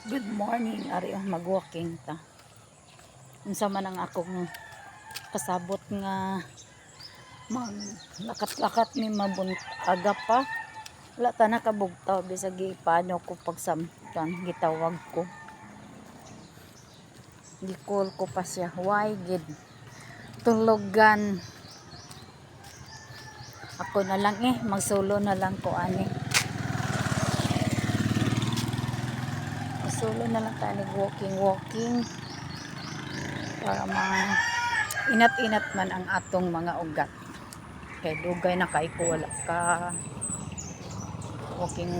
Good morning, ari mag-walking ta. Unsa man ang akong kasabot nga lakat-lakat ni aga pa. Wala ta nakabugtaw bisag paano ko pagsamtan gitawag ko. Gikol ko pa siya. Why gid tulugan. Ako na lang magsulo na lang ko ani. Solo na lang tayo walking para inat-inat man ang atong mga ugat kay dugay na kay ko wala ka walking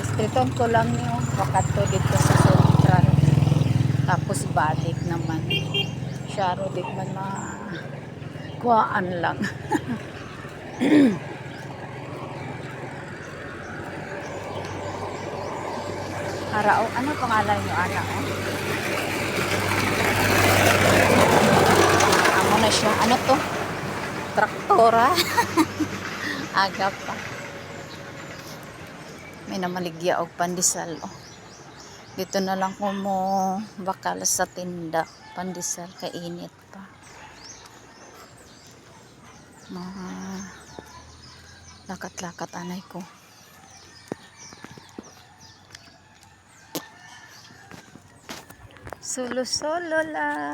istriton ko lang niyo wakato dito sa sentral tapos balik naman syaro dit man kuhaan lang. Harao, ano pangalan nyo anak? Amo na siya, ano to? Traktora. Aga pa. May namaligya og pandesal. Oh. Dito na lang ko mo bakal sa tinda. Pandesal, kainit pa. Mga lakat-lakat anay ko. Solo-solo lang.